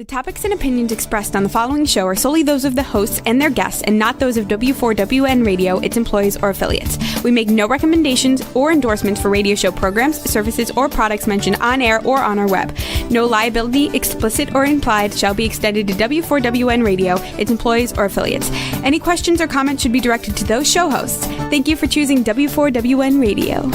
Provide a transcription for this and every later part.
The topics and opinions expressed on the following show are solely those of the hosts and their guests and not those of W4WN Radio, its employees, or affiliates. We make no recommendations or endorsements for radio show programs, services, or products mentioned on air or on our web. No liability, explicit or implied, shall be extended to W4WN Radio, its employees, or affiliates. Any questions or comments should be directed to those show hosts. Thank you for choosing W4WN Radio.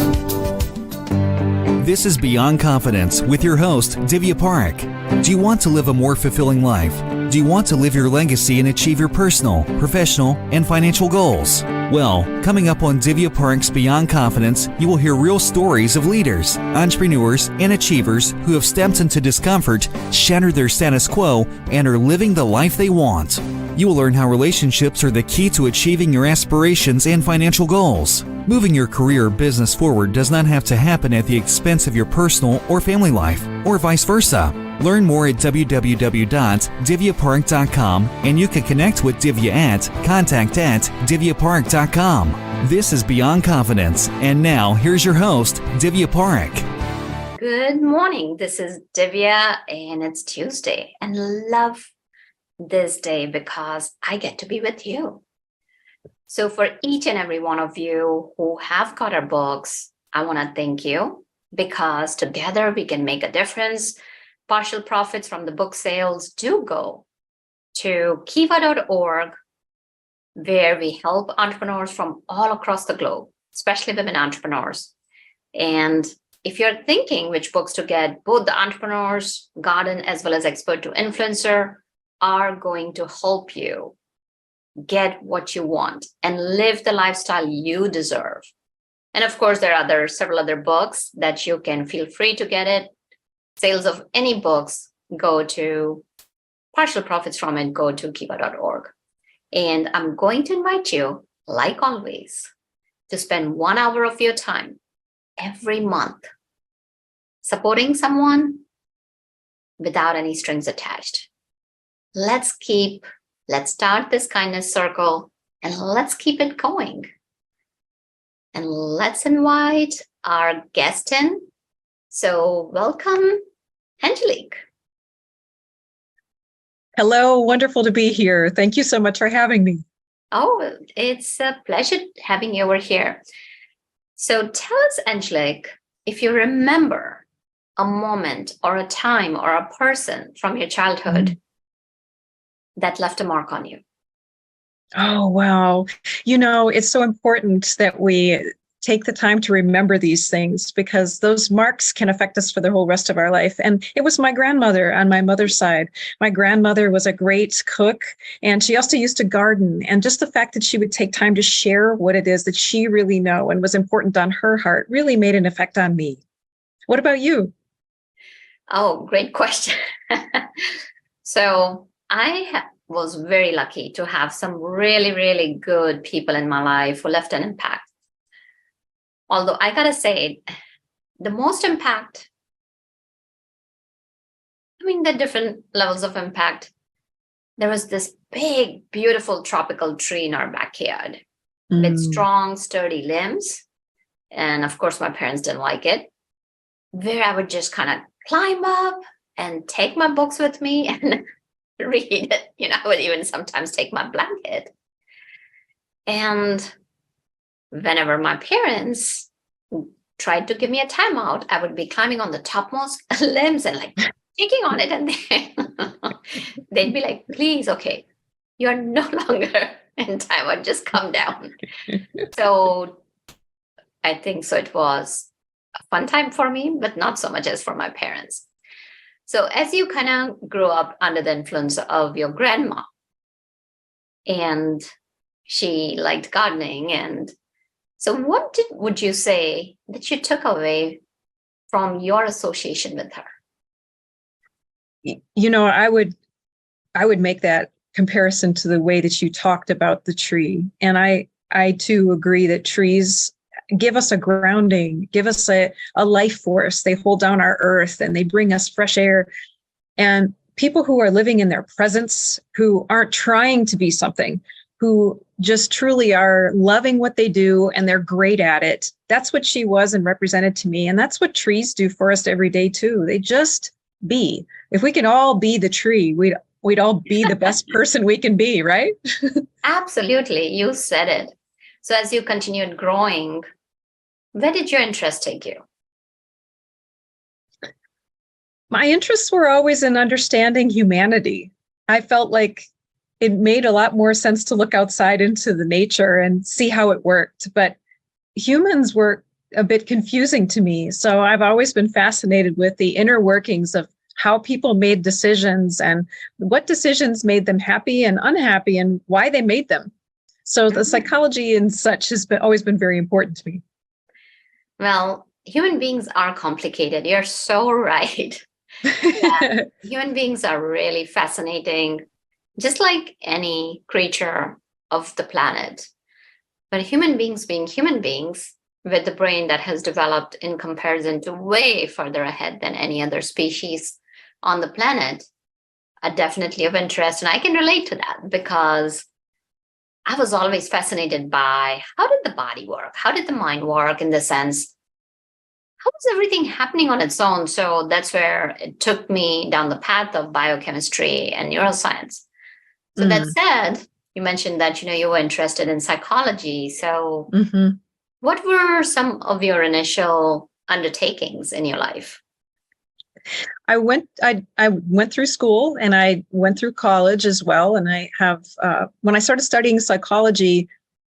This is Beyond Confidence with your host, Divya Parekh. Do you want to live a more fulfilling life? Do you want to live your legacy and achieve your personal, professional, and financial goals? Well, coming up on Divya Parekh's Beyond Confidence, you will hear real stories of leaders, entrepreneurs, and achievers who have stepped into discomfort, shattered their status quo, and are living the life they want. You will learn how relationships are the key to achieving your aspirations and financial goals. Moving your career or business forward does not have to happen at the expense of your personal or family life, or vice versa. Learn more at www.divyaparekh.com, and you can connect with Divya at contact@divyaparekh.com. This is Beyond Confidence, and now here's your host, Divya Parekh. Good morning. This is Divya, and it's Tuesday, and love this day because I get to be with you. So for each and every one of you who have got our books, I want to thank you because together we can make a difference. Partial profits from the book sales do go to kiva.org, where we help entrepreneurs from all across the globe, especially women entrepreneurs. And if you're thinking which books to get, both the Entrepreneurs Garden as well as Expert to Influencer are going to help you get what you want and live the lifestyle you deserve. And of course, there are several other books that you can feel free to get it. Sales of any books go to partial profits from it, go to kiva.org. And I'm going to invite you, like always, to spend 1 hour of your time every month supporting someone without any strings attached. Let's start this kindness circle and let's keep it going. And let's invite our guest in. So welcome, Angelique. Hello, wonderful to be here. Thank you so much for having me. Oh, it's a pleasure having you over here. So tell us, Angelique, if you remember a moment or a time or a person from your childhood that left a mark on you. Oh, wow. You know, it's so important that we take the time to remember these things because those marks can affect us for the whole rest of our life. And it was my grandmother on my mother's side. My grandmother was a great cook, and she also used to garden. And just the fact that she would take time to share what it is that she really knew and was important on her heart really made an effect on me. What about you? Oh, great question. So I was very lucky to have some really, really good people in my life who left an impact. Although I gotta say, the most impact, the different levels of impact, there was this big, beautiful tropical tree in our backyard with strong, sturdy limbs. And of course, my parents didn't like it, where I would just kind of climb up and take my books with me and read it. I would even sometimes take my blanket. And whenever my parents tried to give me a timeout, I would be climbing on the topmost limbs and kicking on it. And they'd be like, please, okay, you're no longer in timeout, just come down. So I think so it was a fun time for me, but not so much as for my parents. So as you kind of grew up under the influence of your grandma, and she liked gardening, and so what would you say that you took away from your association with her? You know, I would make that comparison to the way that you talked about the tree. And I too agree that trees give us a grounding, give us a life force. They hold down our earth and they bring us fresh air. And people who are living in their presence, who aren't trying to be something, who just truly are loving what they do and they're great at it. That's what she was and represented to me. And that's what trees do for us every day too. They just be. If we can all be the tree, we'd all be the best person we can be, right? Absolutely. You said it. So as you continued growing, where did your interest take you? My interests were always in understanding humanity. I felt like it made a lot more sense to look outside into the nature and see how it worked. But humans were a bit confusing to me. So I've always been fascinated with the inner workings of how people made decisions and what decisions made them happy and unhappy and why they made them. So the psychology and such has always been very important to me. Well, human beings are complicated. You're so right. Human beings are really fascinating, just like any creature of the planet. But human beings being human beings with the brain that has developed in comparison to way further ahead than any other species on the planet are definitely of interest. And I can relate to that because I was always fascinated by how did the body work? How did the mind work in the sense, how was everything happening on its own? So that's where it took me down the path of biochemistry and neuroscience. So that said, you mentioned that, you were interested in psychology. So what were some of your initial undertakings in your life? I went through school and I went through college as well. And I have, when I started studying psychology,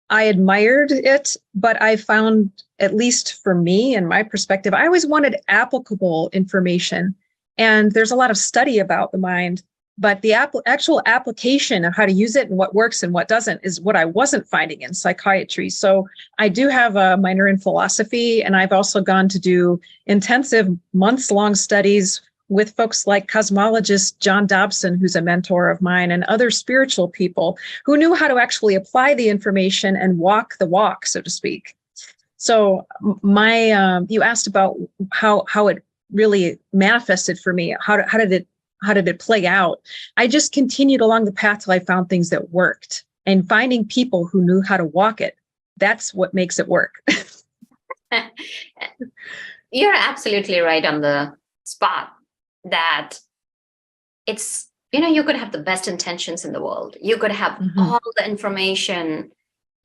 I admired it, but I found, at least for me and my perspective, I always wanted applicable information. And there's a lot of study about the mind, but the actual application of how to use it and what works and what doesn't is what I wasn't finding in psychiatry. So I do have a minor in philosophy, and I've also gone to do intensive months-long studies with folks like cosmologist John Dobson, who's a mentor of mine, and other spiritual people who knew how to actually apply the information and walk the walk, so to speak. So you asked about how it really manifested for me. How did it play out? I just continued along the path till I found things that worked, and finding people who knew how to walk it. That's what makes it work. You're absolutely right on the spot that it's, you could have the best intentions in the world. You could have all the information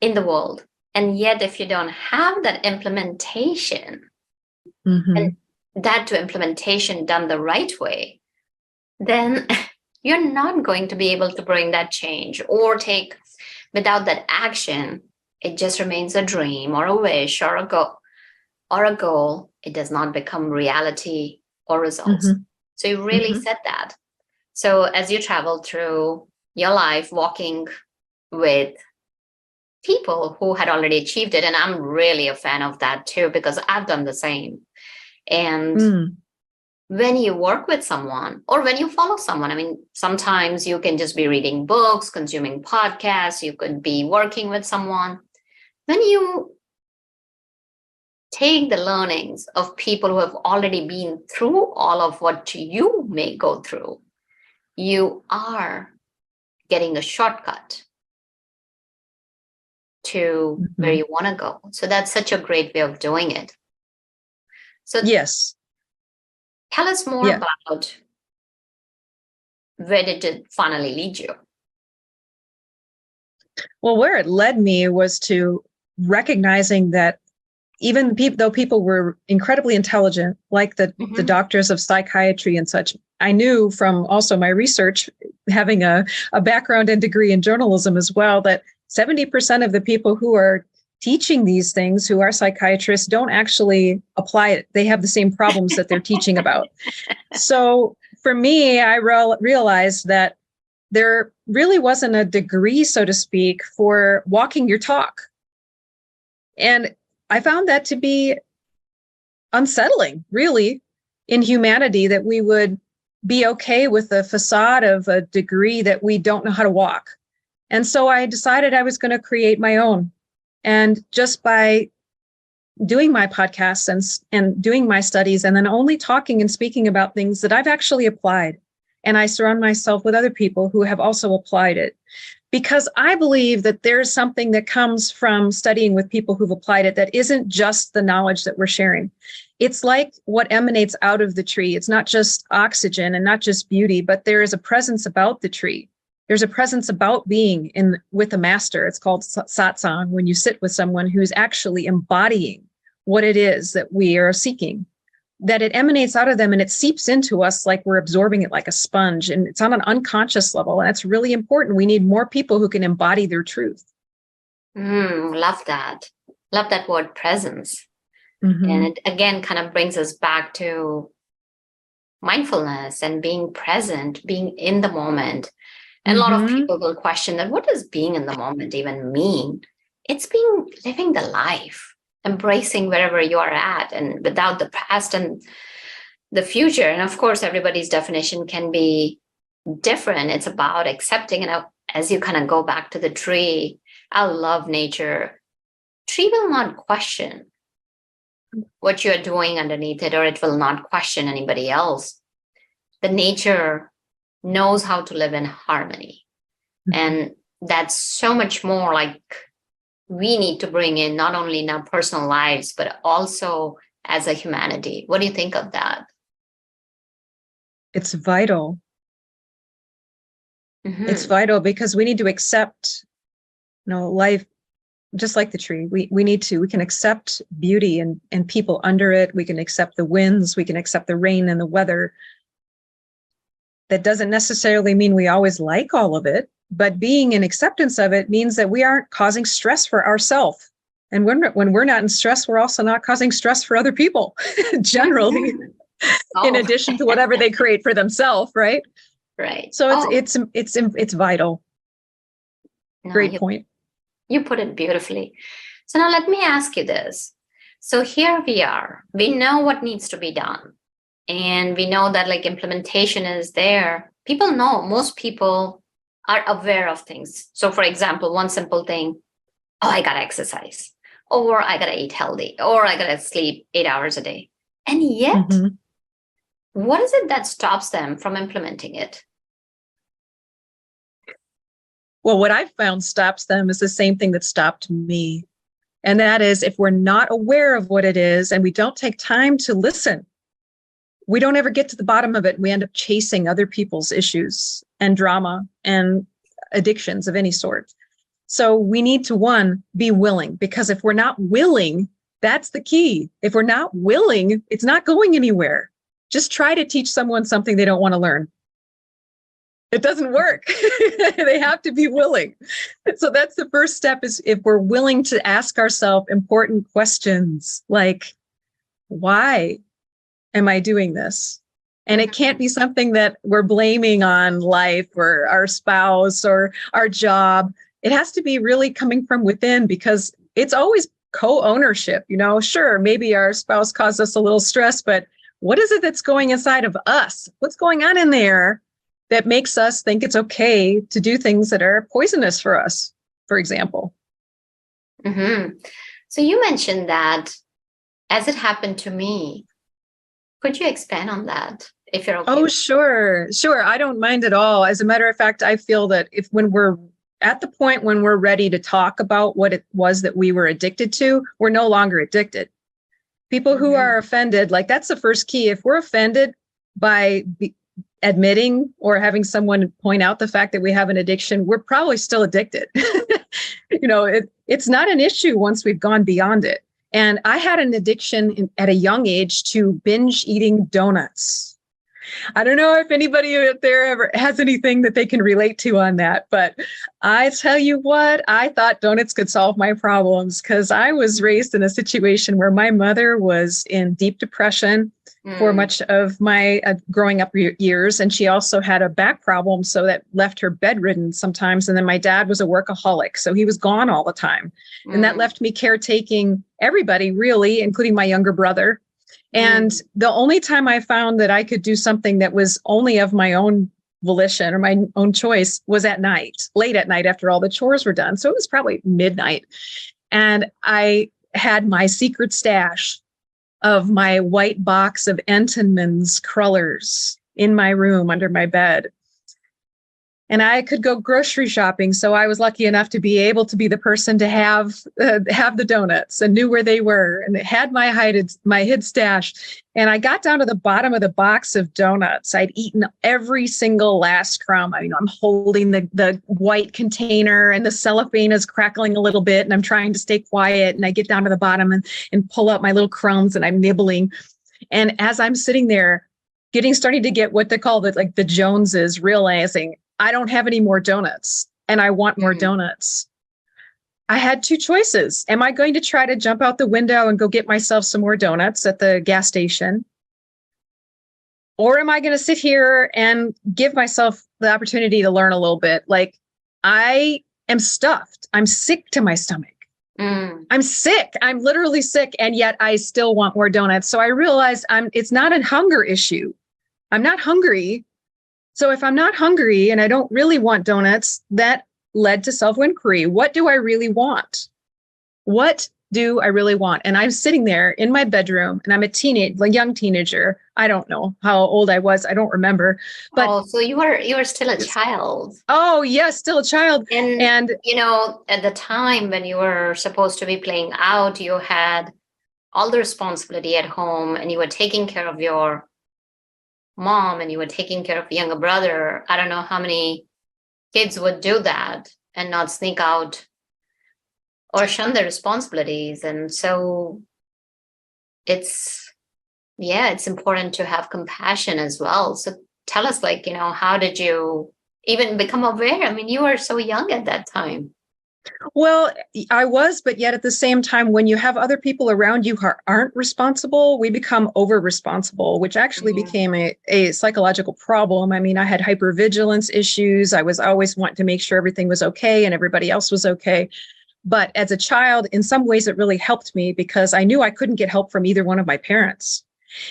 in the world. And yet, if you don't have that implementation, and that to implementation done the right way, then you're not going to be able to bring that change or take without that action. It just remains a dream or a wish or a goal. It does not become reality or results. So you really said that. So as you travel through your life, walking with people who had already achieved it, and I'm really a fan of that too, because I've done the same. And when you work with someone or when you follow someone, sometimes you can just be reading books, consuming podcasts, you could be working with someone. When you take the learnings of people who have already been through all of what you may go through, you are getting a shortcut to where you want to go. So that's such a great way of doing it. So yes. Tell us more about where did it finally lead you? Well, where it led me was to recognizing that even though people were incredibly intelligent, like the doctors of psychiatry and such, I knew from also my research, having a background and degree in journalism as well, that 70% of the people who are teaching these things, who are psychiatrists, don't actually apply it. They have the same problems that they're teaching about. So for me, I realized that there really wasn't a degree, so to speak, for walking your talk. And I found that to be unsettling, really, in humanity, that we would be okay with the facade of a degree that we don't know how to walk. And so I decided I was going to create my own. And just by doing my podcasts and doing my studies, and then only talking and speaking about things that I've actually applied, and I surround myself with other people who have also applied it, because I believe that there's something that comes from studying with people who've applied it that isn't just the knowledge that we're sharing. It's like what emanates out of the tree. It's not just oxygen and not just beauty, but there is a presence about the tree. There's a presence about being with a master. It's called satsang, when you sit with someone who's actually embodying what it is that we are seeking, that it emanates out of them and it seeps into us like we're absorbing it like a sponge. And it's on an unconscious level. And that's really important. We need more people who can embody their truth. Love that. Love that word presence. Mm-hmm. And it again kind of brings us back to mindfulness and being present, being in the moment. And a lot of people will question that, what does being in the moment even mean? It's being living the life, embracing wherever you are at and without the past and the future. And of course, everybody's definition can be different. It's about accepting. And as you kind of go back to the tree, I love nature. Tree will not question what you're doing underneath it, or it will not question anybody else. The nature knows how to live in harmony. And that's so much more like we need to bring in, not only in our personal lives, but also as a humanity. What do you think of that? It's vital. It's vital because we need to accept, life just like the tree. We can accept beauty and people under it. We can accept the winds. We can accept the rain and the weather. That doesn't necessarily mean we always like all of it, but being in acceptance of it means that we aren't causing stress for ourselves. And when we're not in stress, we're also not causing stress for other people, generally, in addition to whatever they create for themselves, right? Right. So it's vital. No, Great point. You put it beautifully. So now let me ask you this. So here we are. We know what needs to be done. And we know that like implementation is there. People know, most people are aware of things. So for example, one simple thing, I got to exercise, or I got to eat healthy, or I got to sleep 8 hours a day. And yet, what is it that stops them from implementing it? Well, what I've found stops them is the same thing that stopped me. And that is, if we're not aware of what it is and we don't take time to listen, we don't ever get to the bottom of it. We end up chasing other people's issues and drama and addictions of any sort. So we need to, one, be willing, because if we're not willing, that's the key. If we're not willing, it's not going anywhere. Just try to teach someone something they don't want to learn. It doesn't work. They have to be willing. So that's the first step, is if we're willing to ask ourselves important questions like, why am I doing this? And it can't be something that we're blaming on life or our spouse or our job. It has to be really coming from within, because it's always co-ownership. Sure, maybe our spouse caused us a little stress, but what is it that's going inside of us? What's going on in there that makes us think it's okay to do things that are poisonous for us, for example? So you mentioned that as it happened to me. Could you expand on that, if you're okay? Oh, sure. I don't mind at all. As a matter of fact, I feel that when we're at the point when we're ready to talk about what it was that we were addicted to, we're no longer addicted. People who are offended, like, that's the first key. If we're offended by admitting or having someone point out the fact that we have an addiction, we're probably still addicted. It's not an issue once we've gone beyond it. And I had an addiction at a young age to binge eating donuts. I don't know if anybody out there ever has anything that they can relate to on that, but I tell you what, I thought donuts could solve my problems, because I was raised in a situation where my mother was in deep depression for much of my growing up years. And she also had a back problem, so that left her bedridden sometimes. And then my dad was a workaholic, so he was gone all the time. And that left me caretaking everybody, really, including my younger brother. And the only time I found that I could do something that was only of my own volition or my own choice was at night, late at night, after all the chores were done. So it was probably midnight. And I had my secret stash of my white box of Entenmann's crullers in my room under my bed. and I could go grocery shopping. So I was lucky enough to be able to be the person to have the donuts and knew where they were and had my hid stash. And I got down to the bottom of the box of donuts. I'd eaten every single last crumb. I mean, I'm holding the white container and the cellophane is crackling a little bit and I'm trying to stay quiet. And I get down to the bottom and pull out my little crumbs and I'm nibbling. And as I'm sitting there, starting to get what they call the Joneses, realizing I don't have any more donuts and I want more donuts. I had two choices. Am I going to try to jump out the window and go get myself some more donuts at the gas station? Or am I going to sit here and give myself the opportunity to learn a little bit? Like, I am stuffed. I'm sick to my stomach. I'm sick. I'm literally sick. And yet I still want more donuts. So I realized it's not a hunger issue. I'm not hungry. So if I'm not hungry and I don't really want donuts, that led to self-inquiry. What do I really want? What do I really want? And I'm sitting there in my bedroom and I'm a young teenager. I don't know how old I was. I don't remember. But so you were still a child. Oh, yes, still a child. And at the time when you were supposed to be playing out, you had all the responsibility at home and you were taking care of your mom and you were taking care of a younger brother. I don't know how many kids would do that and not sneak out or shun their responsibilities. And so it's important to have compassion as well. So tell us, how did you even become aware? I mean, you were so young at that time. Well, I was, but yet at the same time, when you have other people around you who aren't responsible, we become over-responsible, which actually became a psychological problem. I mean, I had hypervigilance issues. I was always wanting to make sure everything was okay and everybody else was okay. But as a child, in some ways, it really helped me because I knew I couldn't get help from either one of my parents.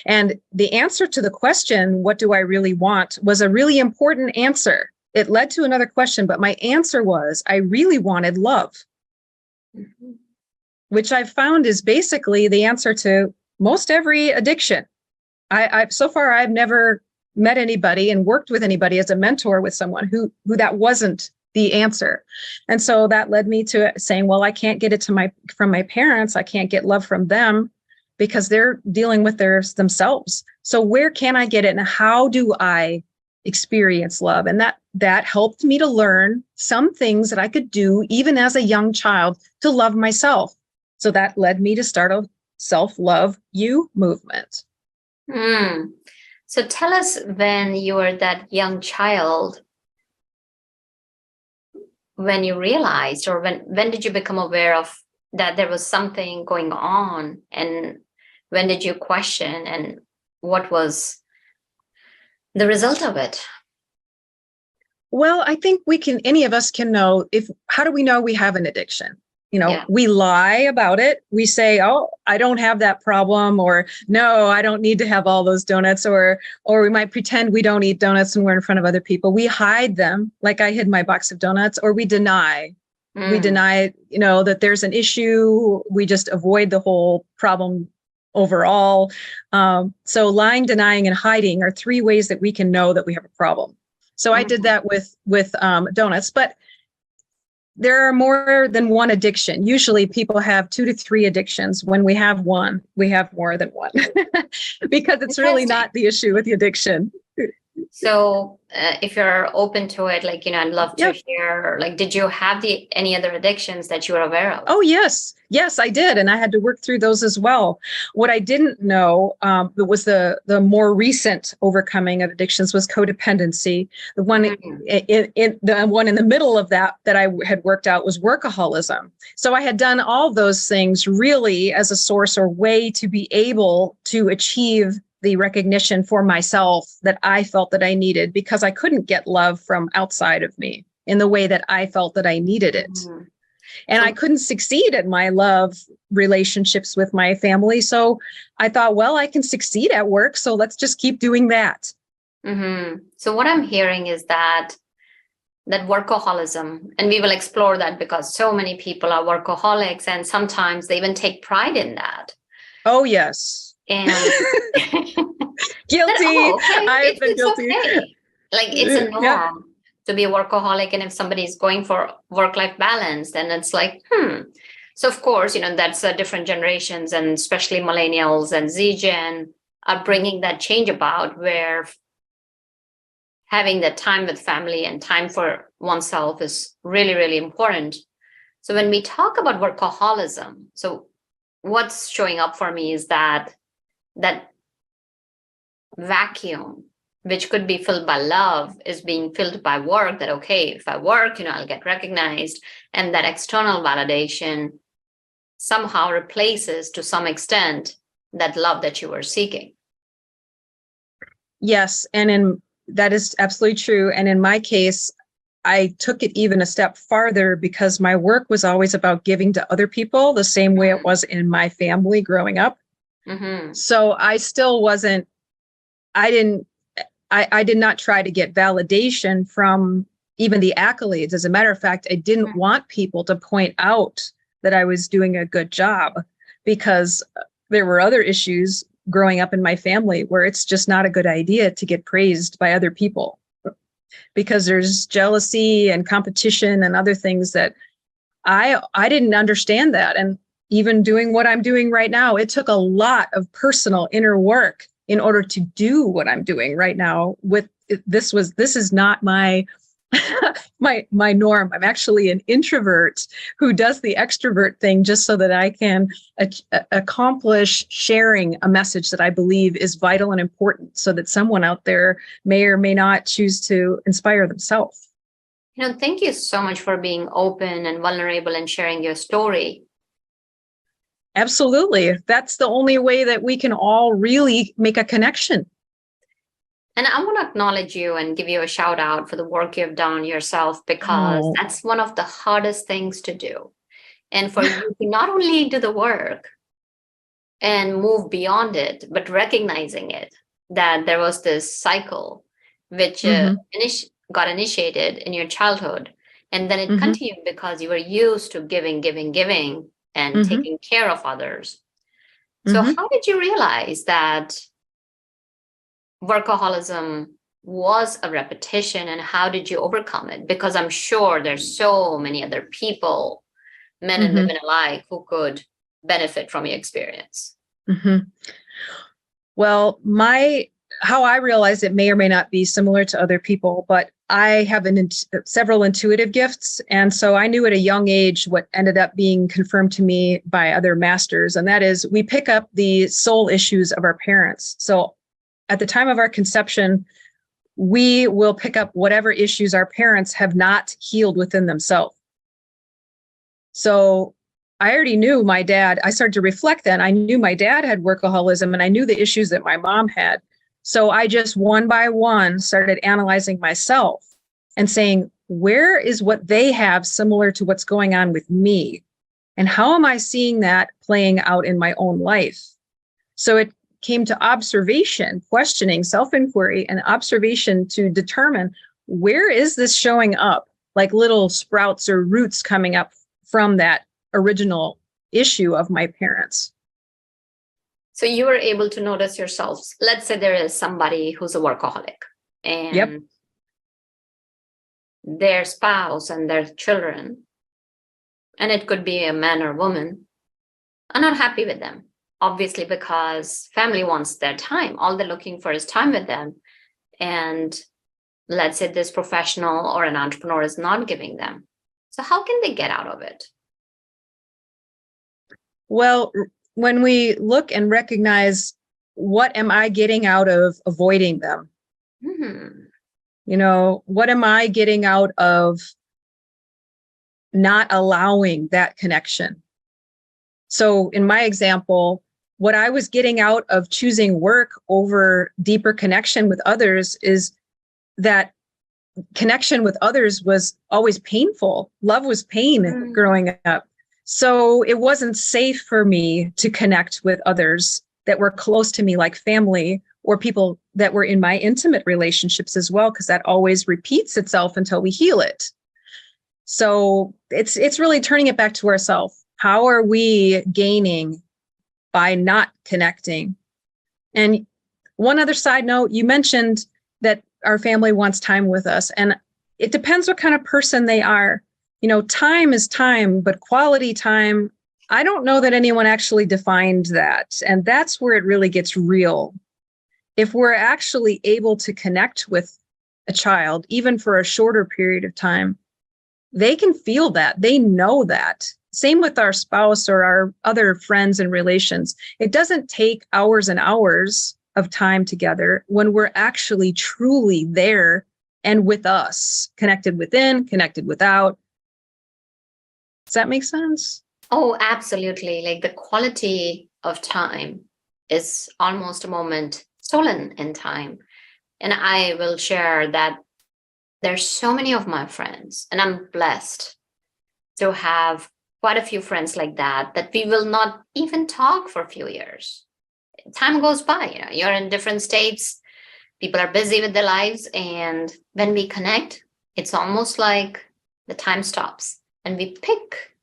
And the answer to the question, what do I really want, was a really important answer. It led to another question, but my answer was, I really wanted love, which I've found is basically the answer to most every addiction. So far, I've never met anybody and worked with anybody as a mentor with someone who that wasn't the answer. And so that led me to saying, well, I can't get it from my parents. I can't get love from them because they're dealing with themselves. So where can I get it? And how do I experience love? And that helped me to learn some things that I could do even as a young child to love myself. So that led me to start a self-love you movement. So tell us, when you were that young child, when you realized, or when did you become aware of that there was something going on, and when did you question, and what was the result of it? Well, I think any of us can know how do we know we have an addiction? We lie about it. We say, oh, I don't have that problem, or no, I don't need to have all those donuts, or we might pretend we don't eat donuts when we're in front of other people. We hide them, like I hid my box of donuts, or we deny. We deny, that there's an issue. We just avoid the whole problem overall. So lying, denying, and hiding are three ways that we can know that we have a problem. So I did that with donuts, but there are more than one addiction. Usually people have 2 to 3 addictions. When we have one, we have more than one because it's really not the issue with the addiction. So if you're open to it, I'd love to hear, did you have any other addictions that you were aware of? Oh, yes. Yes, I did. And I had to work through those as well. What I didn't know was the more recent overcoming of addictions was codependency. The one in the middle of that I had worked out was workaholism. So I had done all those things really as a source or way to be able to achieve the recognition for myself that I felt that I needed, because I couldn't get love from outside of me in the way that I felt that I needed it. And I couldn't succeed at my love relationships with my family. So I thought, well, I can succeed at work, so let's just keep doing that. So what I'm hearing is that workaholism, and we will explore that because so many people are workaholics, and sometimes they even take pride in that. Oh, yes. And guilty. Okay. I've been guilty. Okay. It's a norm to be a workaholic. And if somebody is going for work-life balance, then it's like, So of course, that's different generations, and especially millennials and Z Gen are bringing that change about, where having that time with family and time for oneself is really, really important. So when we talk about workaholism, so what's showing up for me is that vacuum, which could be filled by love, is being filled by work. That, okay, if I work, I'll get recognized. And that external validation somehow replaces, to some extent, that love that you were seeking. Yes. And that is absolutely true. And in my case, I took it even a step farther, because my work was always about giving to other people the same way it was in my family growing up. Mm-hmm. So I still wasn't, I did not try to get validation from even the accolades. As a matter of fact, I didn't want people to point out that I was doing a good job, because there were other issues growing up in my family where it's just not a good idea to get praised by other people, because there's jealousy and competition and other things that I didn't understand that. And even doing what I'm doing right now, it took a lot of personal inner work in order to do what I'm doing right now. This is not my my norm. I'm actually an introvert who does the extrovert thing just so that I can accomplish sharing a message that I believe is vital and important, so that someone out there may or may not choose to inspire themselves. Thank you so much for being open and vulnerable and sharing your story. Absolutely. That's the only way that we can all really make a connection. And I want to acknowledge you and give you a shout out for the work you've done yourself, because that's one of the hardest things to do. And for you to not only do the work and move beyond it, but recognizing it, that there was this cycle which got initiated in your childhood. And then it continued because you were used to giving, and taking care of others. So how did you realize that workaholism was a repetition, and how did you overcome it? Because I'm sure there's so many other people, men and women alike, who could benefit from your experience. Well, how I realize it may or may not be similar to other people, but I have several intuitive gifts. And so I knew at a young age what ended up being confirmed to me by other masters. And that is, we pick up the soul issues of our parents. So at the time of our conception, we will pick up whatever issues our parents have not healed within themselves. So I already knew my dad. I started to reflect then. I knew my dad had workaholism, and I knew the issues that my mom had. So I just one by one started analyzing myself and saying, where is what they have similar to what's going on with me? And how am I seeing that playing out in my own life? So it came to observation, questioning, self-inquiry, and observation to determine, where is this showing up, like little sprouts or roots coming up from that original issue of my parents. So you were able to notice yourselves. Let's say there is somebody who's a workaholic, and their spouse and their children, and it could be a man or woman, are not happy with them. Obviously, because family wants their time. All they're looking for is time with them. And let's say this professional or an entrepreneur is not giving them. So how can they get out of it? Well, when we look and recognize, what am I getting out of avoiding them? What am I getting out of not allowing that connection? So in my example, what I was getting out of choosing work over deeper connection with others is that connection with others was always painful. Love was pain growing up. So it wasn't safe for me to connect with others that were close to me, like family, or people that were in my intimate relationships as well, because that always repeats itself until we heal it. So it's really turning it back to ourselves. How are we gaining by not connecting? And one other side note, you mentioned that our family wants time with us. And it depends what kind of person they are. Time is time, but quality time, I don't know that anyone actually defined that. And that's where it really gets real. If we're actually able to connect with a child, even for a shorter period of time, they can feel that. They know that. Same with our spouse or our other friends and relations. It doesn't take hours and hours of time together when we're actually truly there and with us, connected within, connected without. Does that make sense? Oh, absolutely. Like the quality of time is almost a moment stolen in time. And I will share that there's so many of my friends, and I'm blessed to have quite a few friends like that we will not even talk for a few years. Time goes by, you're in different states, people are busy with their lives. And when we connect, it's almost like the time stops and we pick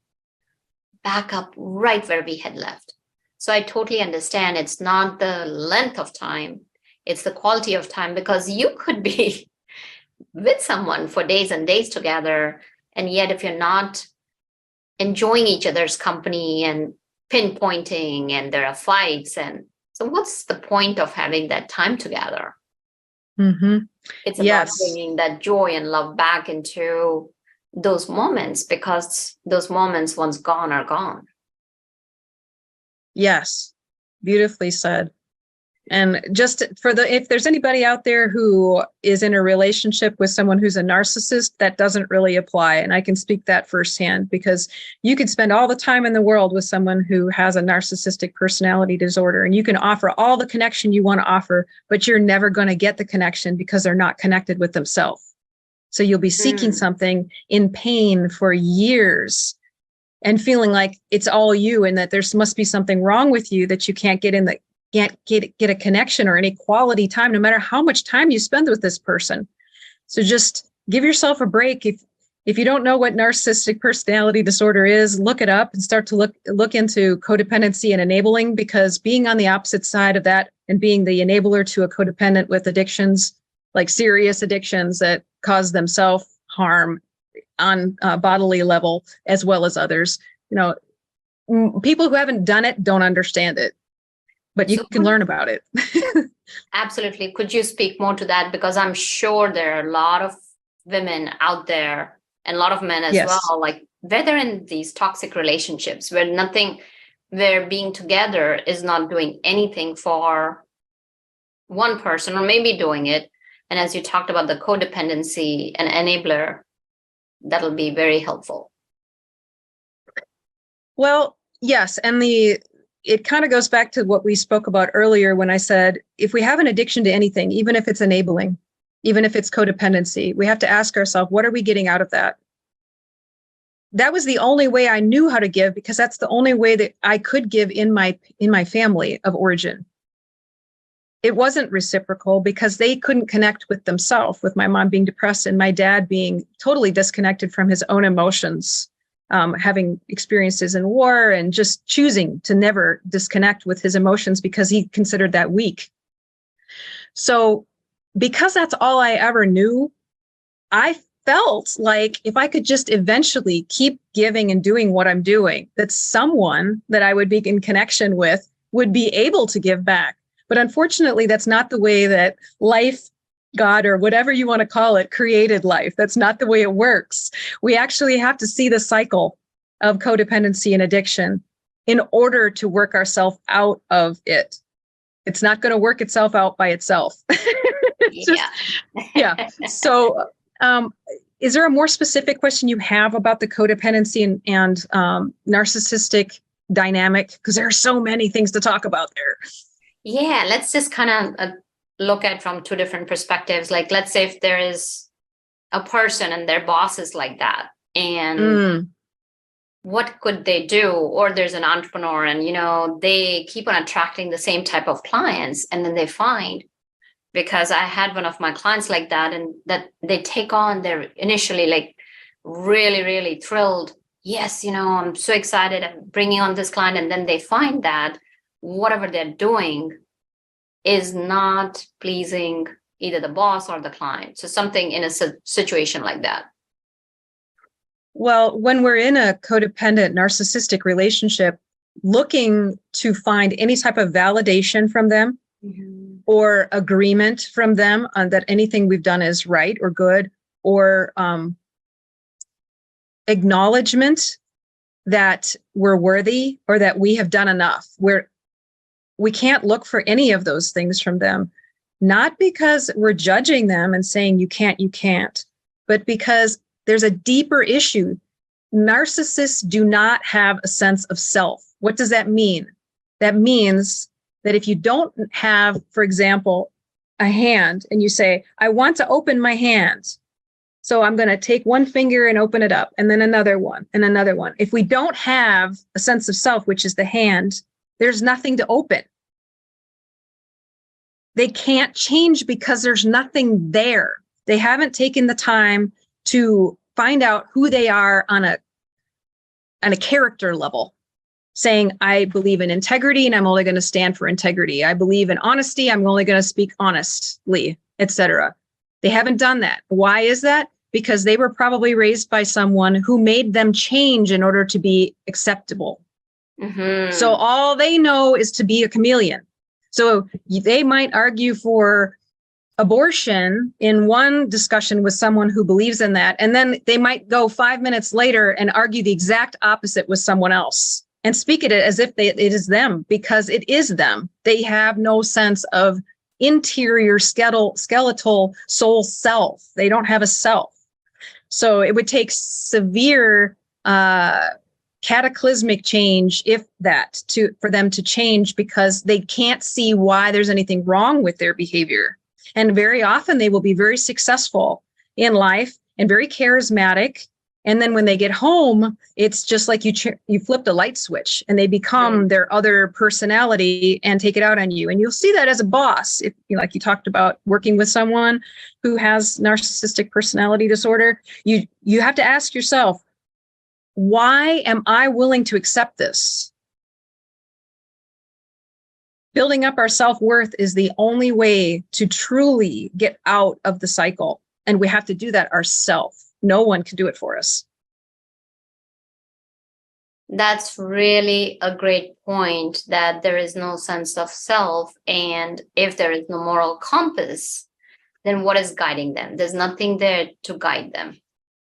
back up right where we had left. So I totally understand it's not the length of time, it's the quality of time, because you could be with someone for days and days together. And yet, if you're not enjoying each other's company and pinpointing, and there are fights, and so what's the point of having that time together? Mm-hmm. It's about bringing that joy and love back into those moments, because those moments once gone are gone. Yes, beautifully said. And just if there's anybody out there who is in a relationship with someone who's a narcissist, that doesn't really apply. And I can speak that firsthand, because you could spend all the time in the world with someone who has a narcissistic personality disorder, and you can offer all the connection you want to offer, but you're never going to get the connection because they're not connected with themselves. So you'll be seeking something in pain for years and feeling like it's all you, and that there must be something wrong with you, that you can't get a connection or any quality time, no matter how much time you spend with this person. So just give yourself a break. If you don't know what narcissistic personality disorder is, look it up and start to look into codependency and enabling, because being on the opposite side of that and being the enabler to a codependent with addictions, like serious addictions that cause them self-harm on a bodily level as well as others, people who haven't done it don't understand it. But you can learn about it. Absolutely. Could you speak more to that? Because I'm sure there are a lot of women out there and a lot of men as well, like where they're in these toxic relationships where being together is not doing anything for one person, or maybe doing it. And as you talked about the codependency and enabler, that'll be very helpful. Well, yes. And it kind of goes back to what we spoke about earlier when I said, if we have an addiction to anything, even if it's enabling, even if it's codependency, we have to ask ourselves, what are we getting out of that? That was the only way I knew how to give, because that's the only way that I could give in my family of origin. It wasn't reciprocal because they couldn't connect with themselves, with my mom being depressed and my dad being totally disconnected from his own emotions. Having experiences in war and just choosing to never disconnect with his emotions because he considered that weak. So because that's all I ever knew, I felt like if I could just eventually keep giving and doing what I'm doing, that someone that I would be in connection with would be able to give back. But unfortunately, that's not the way that life, God, or whatever you want to call it, created life. That's not the way it works. We actually have to see the cycle of codependency and addiction in order to work ourselves out of it. It's not going to work itself out by itself. Yeah. So is there a more specific question you have about the codependency and narcissistic dynamic? Because there are so many things to talk about there. Yeah, let's just kind of look at from two different perspectives. Like, let's say if there is a person and their boss is like that, and what could they do? Or there's an entrepreneur and, they keep on attracting the same type of clients. And then they find, because I had one of my clients like that, and that they take on, they're initially like really, really thrilled. Yes, I'm so excited I'm bringing on this client. And then they find that whatever they're doing is not pleasing either the boss or the client. So something in a situation like that. Well, when we're in a codependent narcissistic relationship, looking to find any type of validation from them or agreement from them on that anything we've done is right or good, or acknowledgement that we're worthy or that we have done enough. We can't look for any of those things from them, not because we're judging them and saying you can't, but because there's a deeper issue. Narcissists do not have a sense of self. What does that mean? That means that if you don't have, for example, a hand and you say, I want to open my hand, so I'm going to take one finger and open it up, and then another one and another one. If we don't have a sense of self, which is the hand, there's nothing to open. They can't change because there's nothing there. They haven't taken the time to find out who they are on a character level, saying, I believe in integrity and I'm only going to stand for integrity. I believe in honesty. I'm only going to speak honestly, etc. They haven't done that. Why is that? Because they were probably raised by someone who made them change in order to be acceptable. So all they know is to be a chameleon. So they might argue for abortion in one discussion with someone who believes in that, and then they might go 5 minutes later and argue the exact opposite with someone else and speak it as if it is them, because it is them. They have no sense of interior skeletal soul self. They don't have a self. So it would take severe cataclysmic change, for them to change, because they can't see why there's anything wrong with their behavior. And very often they will be very successful in life and very charismatic. And then when they get home, it's just like you flipped a light switch and they become their other personality and take it out on you. And you'll see that as a boss, if like you talked about working with someone who has narcissistic personality disorder, you have to ask yourself, why am I willing to accept this? Building up our self-worth is the only way to truly get out of the cycle. And we have to do that ourselves. No one can do it for us. That's really a great point, that there is no sense of self. And if there is no moral compass, then what is guiding them? There's nothing there to guide them.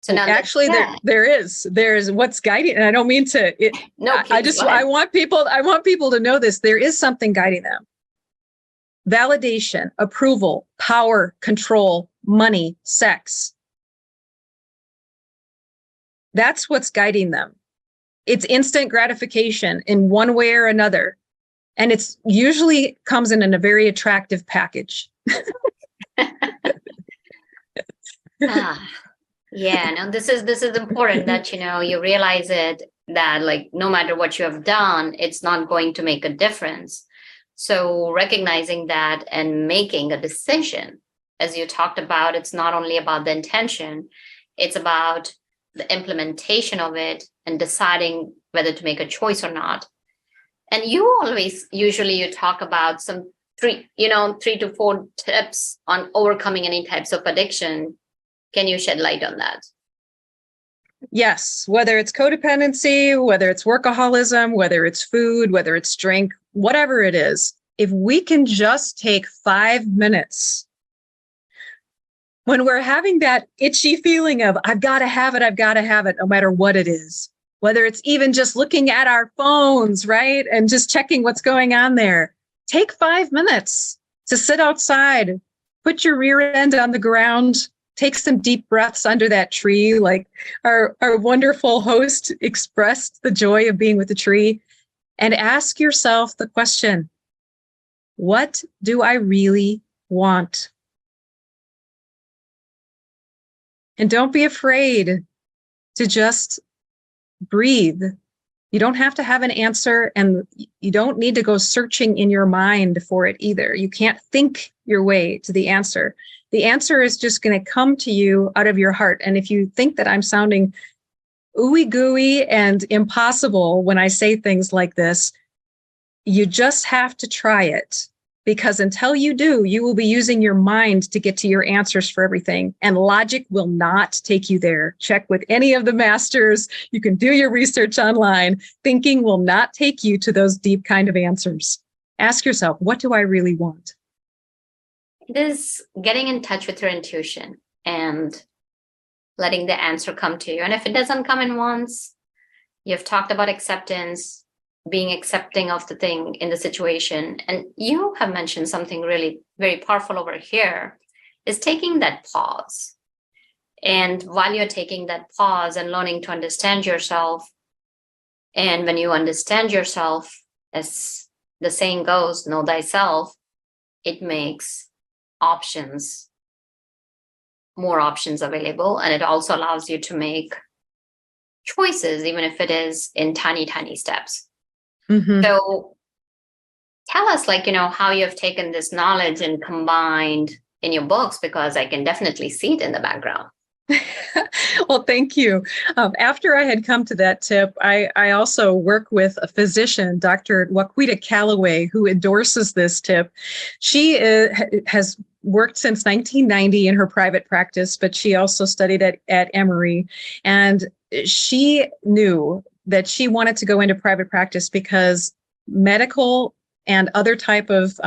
So now actually there is what's guiding, and I don't mean to, I want people to know this. There is something guiding them. Validation, approval, power, control, money, sex. That's what's guiding them. It's instant gratification in one way or another. And it's usually comes in a very attractive package. Yeah, no, this is important that, you realize it, that like, no matter what you have done, it's not going to make a difference. So recognizing that and making a decision, as you talked about, it's not only about the intention, it's about the implementation of it and deciding whether to make a choice or not. And you talk about some 3 to 4 tips on overcoming any types of addiction. Can you shed light on that? Yes, whether it's codependency, whether it's workaholism, whether it's food, whether it's drink, whatever it is, if we can just take 5 minutes when we're having that itchy feeling of, I've got to have it, no matter what it is, whether it's even just looking at our phones, right? And just checking what's going on there. Take 5 minutes to sit outside, put your rear end on the ground, take some deep breaths under that tree, like our wonderful host expressed the joy of being with the tree, and ask yourself the question, what do I really want? And don't be afraid to just breathe. You don't have to have an answer, and you don't need to go searching in your mind for it either. You can't think your way to the answer. The answer is just going to come to you out of your heart. And if you think that I'm sounding ooey gooey and impossible when I say things like this, you just have to try it. Because until you do, you will be using your mind to get to your answers for everything. And logic will not take you there. Check with any of the masters. You can do your research online. Thinking will not take you to those deep kind of answers. Ask yourself, what do I really want? It is getting in touch with your intuition and letting the answer come to you. And if it doesn't come in once, you've talked about acceptance, being accepting of the thing in the situation. And you have mentioned something really very powerful over here, is taking that pause. And while you're taking that pause and learning to understand yourself, and when you understand yourself, as the saying goes, know thyself, it makes more options available. And it also allows you to make choices, even if it is in tiny, tiny steps. Mm-hmm. So tell us, how you have taken this knowledge and combined in your books, because I can definitely see it in the background. Well, thank you. After I had come to that tip, I also work with a physician, Dr. Waquita Calloway, who endorses this tip. She has worked since 1990 in her private practice, but she also studied at Emory. And she knew that she wanted to go into private practice because medical and other type of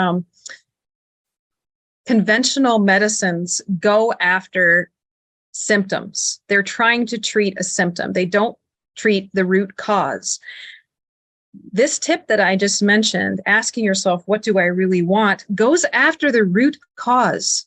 conventional medicines go after symptoms. They're trying to treat a symptom. They don't treat the root cause. This tip that I just mentioned, asking yourself, what do I really want, goes after the root cause.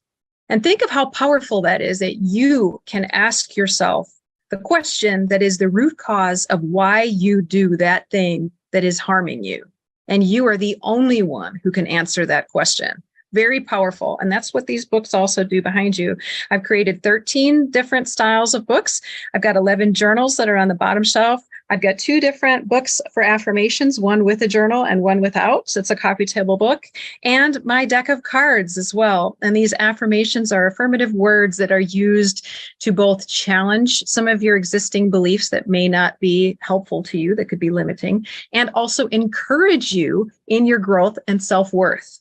And think of how powerful that is, that you can ask yourself the question that is the root cause of why you do that thing that is harming you. And you are the only one who can answer that question. Very powerful. And that's what these books also do behind you. I've created 13 different styles of books. I've got 11 journals that are on the bottom shelf. I've got 2 different books for affirmations, one with a journal and one without. So it's a coffee table book, and my deck of cards as well. And these affirmations are affirmative words that are used to both challenge some of your existing beliefs that may not be helpful to you, that could be limiting, and also encourage you in your growth and self-worth.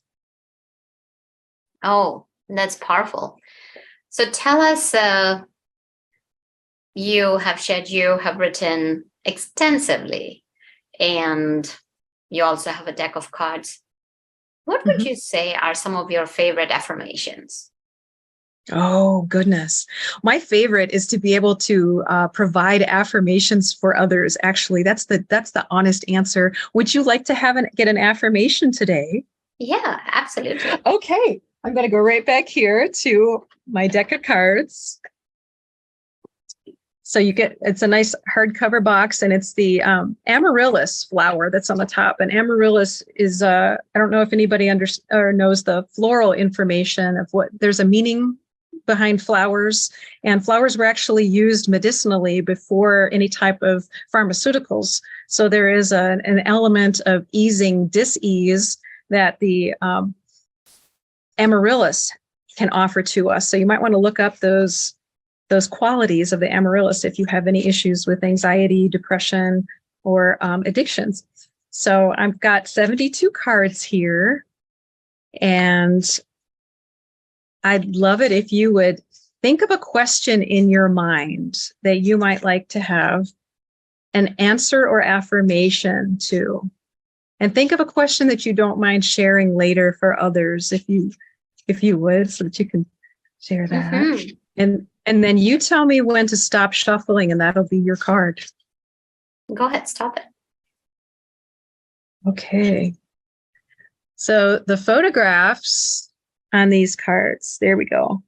Oh, that's powerful. So tell us, you have written extensively, and you also have a deck of cards. What would you say are some of your favorite affirmations? Oh, goodness. My favorite is to be able to provide affirmations for others. Actually, that's the honest answer. Would you like to get an affirmation today? Yeah, absolutely. Okay. I'm going to go right back here to my deck of cards. So it's a nice hardcover box, and it's the amaryllis flower that's on the top. And amaryllis is, I don't know if anybody knows the floral information of there's a meaning behind flowers. And flowers were actually used medicinally before any type of pharmaceuticals. So there is an element of easing dis-ease that the amaryllis can offer to us. So you might want to look up those qualities of the amaryllis if you have any issues with anxiety, depression, or addictions. So I've got 72 cards here, and I'd love it if you would think of a question in your mind that you might like to have an answer or affirmation to. And think of a question that you don't mind sharing later for others, if you would, so that you can share that. Mm-hmm. And then you tell me when to stop shuffling, and that'll be your card. Go ahead, stop it. Okay. So the photographs on these cards, there we go.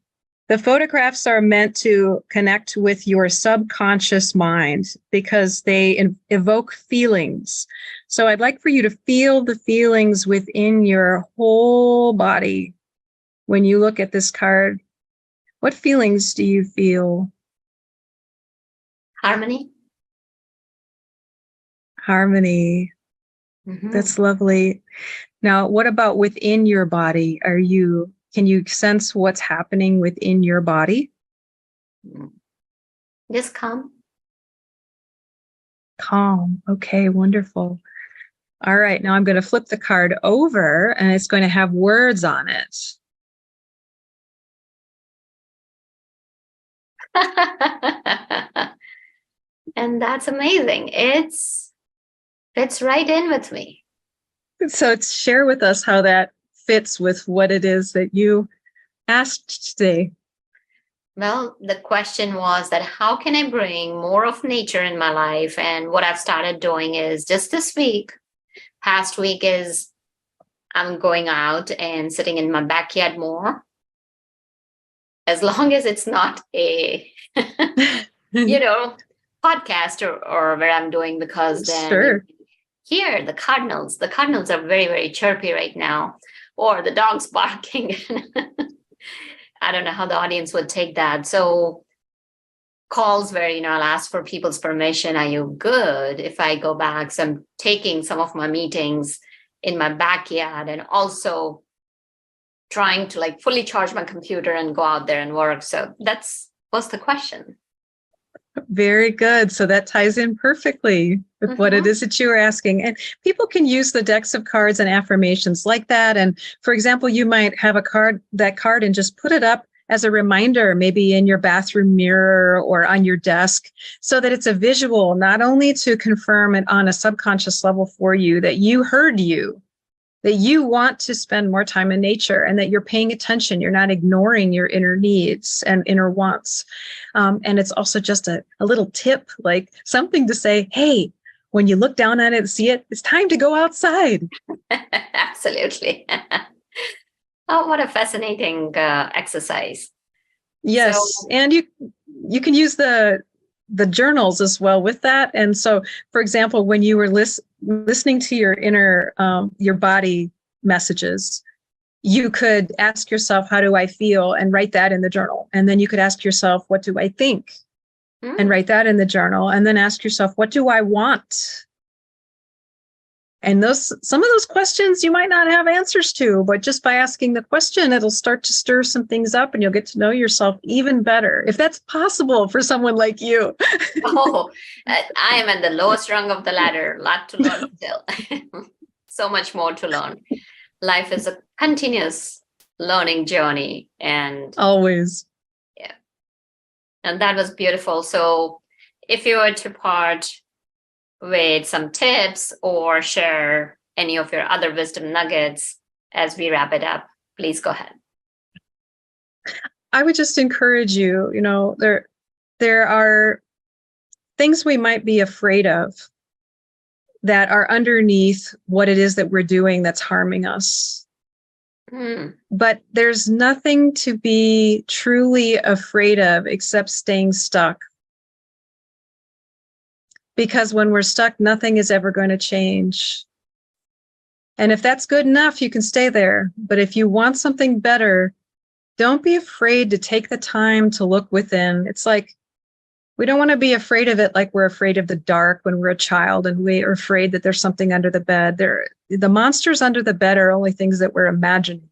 The photographs are meant to connect with your subconscious mind because they evoke feelings. So I'd like for you to feel the feelings within your whole body. When you look at this card, what feelings do you feel? Harmony. Harmony. Mm-hmm. That's lovely. Now, what about within your body? Can you sense what's happening within your body? Just calm. Calm. Okay, wonderful. All right, now I'm going to flip the card over and it's going to have words on it. And that's amazing. It's right in with me. So share with us how that fits with what it is that you asked today. Well, the question was that how can I bring more of nature in my life? And what I've started doing is just this week, past week is I'm going out and sitting in my backyard more. As long as it's not a, podcast or where I'm doing, because then Sure. here the cardinals are very, very chirpy right now, or the dog's barking. I don't know how the audience would take that. So calls where, I'll ask for people's permission. Are you good if I go back? So I'm taking some of my meetings in my backyard and also trying to like fully charge my computer and go out there and work. So what's the question. Very good. So that ties in perfectly with what it is that you are asking. And people can use the decks of cards and affirmations like that. And for example, you might have that card and just put it up as a reminder, maybe in your bathroom mirror or on your desk, so that it's a visual, not only to confirm it on a subconscious level for you that you heard you, that you want to spend more time in nature and that you're paying attention. You're not ignoring your inner needs and inner wants. And it's also just a little tip, like something to say, hey, when you look down on it and see it, it's time to go outside. Absolutely. Oh, what a fascinating exercise. Yes. So, and you can use the journals as well with that. And so, for example, when you were listening to your inner, your body messages, you could ask yourself, how do I feel? And write that in the journal. And then you could ask yourself, what do I think? And write that in the journal. And then ask yourself, what do I want? And some of those questions you might not have answers to, but just by asking the question, it'll start to stir some things up and you'll get to know yourself even better, if that's possible for someone like you. Oh, I am at the lowest rung of the ladder. A lot to learn still. So much more to learn. Life is a continuous learning journey. And always. Yeah. And that was beautiful. So if you were to part with some tips or share any of your other wisdom nuggets as we wrap it up, please go ahead. I would just encourage you, there are things we might be afraid of that are underneath what it is that we're doing that's harming us. But there's nothing to be truly afraid of except staying stuck. Because when we're stuck, nothing is ever going to change. And if that's good enough, you can stay there. But if you want something better, don't be afraid to take the time to look within. It's like, we don't want to be afraid of it like we're afraid of the dark when we're a child and we are afraid that there's something under the bed. The monsters under the bed are only things that we're imagining.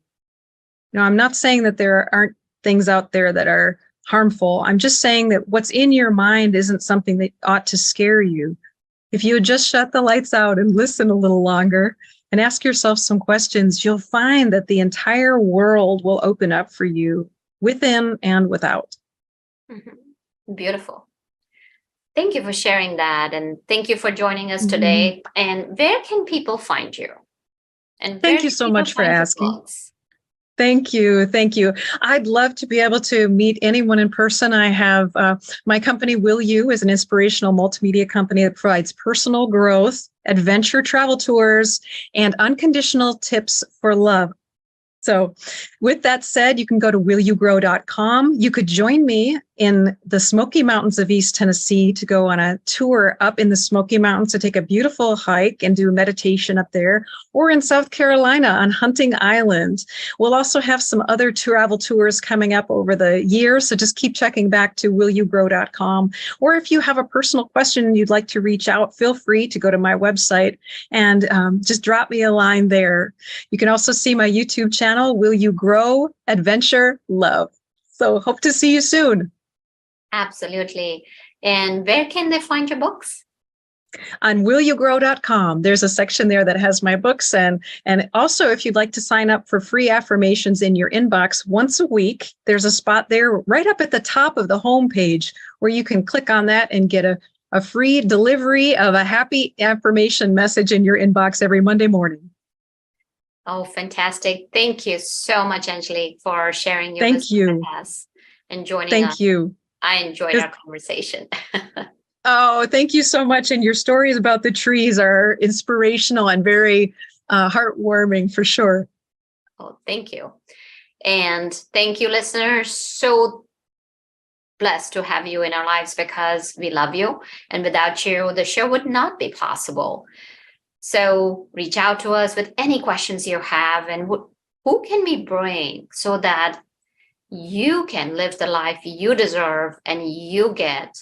I'm not saying that there aren't things out there that are harmful. I'm just saying that what's in your mind isn't something that ought to scare you. If you would just shut the lights out and listen a little longer and ask yourself some questions, you'll find that the entire world will open up for you within and without. Beautiful. Thank you for sharing that. And thank you for joining us today. And where can people find you? And thank you so much for asking. Blogs? Thank you. Thank you. I'd love to be able to meet anyone in person. I have my company, Will You, is an inspirational multimedia company that provides personal growth, adventure travel tours, and unconditional tips for love. So with that said, you can go to willyougrow.com. You could join me in the Smoky Mountains of East Tennessee to go on a tour up in the Smoky Mountains to take a beautiful hike and do meditation up there, or in South Carolina on Hunting Island. We'll also have some other travel tours coming up over the year, so just keep checking back to willyougrow.com. Or if you have a personal question you'd like to reach out, feel free to go to my website and just drop me a line there. You can also see my YouTube channel, Will You Grow Adventure Love. So hope to see you soon. Absolutely. And where can they find your books? On willyougrow.com, there's a section there that has my books. And also, if you'd like to sign up for free affirmations in your inbox once a week, there's a spot there right up at the top of the homepage where you can click on that and get a free delivery of a happy affirmation message in your inbox every Monday morning. Oh, fantastic. Thank you so much, Angelique, for sharing your Thank wisdom you. with us and joining us. Thank you. I enjoyed our conversation. Oh, thank you so much. And your stories about the trees are inspirational and very heartwarming for sure. Oh, thank you. And thank you, listeners. So blessed to have you in our lives because we love you. And without you, the show would not be possible. So reach out to us with any questions you have and who can we bring so that you can live the life you deserve and you get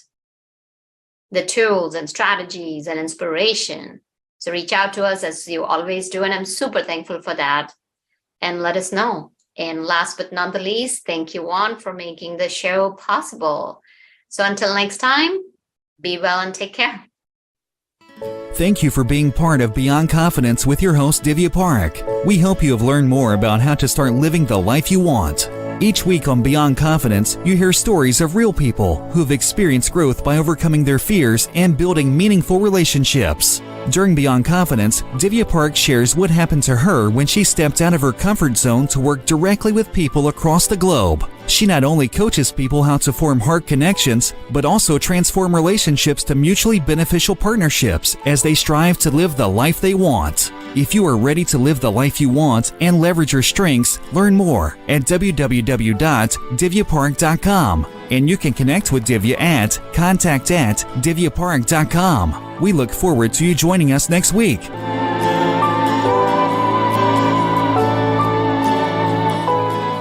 the tools and strategies and inspiration. So reach out to us as you always do. And I'm super thankful for that. And let us know. And last but not the least, thank you, Juan, for making the show possible. So until next time, be well and take care. Thank you for being part of Beyond Confidence with your host, Divya Parekh. We hope you have learned more about how to start living the life you want. Each week on Beyond Confidence, you hear stories of real people who have experienced growth by overcoming their fears and building meaningful relationships. During Beyond Confidence, Divya Parekh shares what happened to her when she stepped out of her comfort zone to work directly with people across the globe. She not only coaches people how to form heart connections, but also transform relationships to mutually beneficial partnerships as they strive to live the life they want. If you are ready to live the life you want and leverage your strengths, learn more at www.divyaparekh.com. And you can connect with Divya at contact@divyaparekh.com. We look forward to you joining us next week.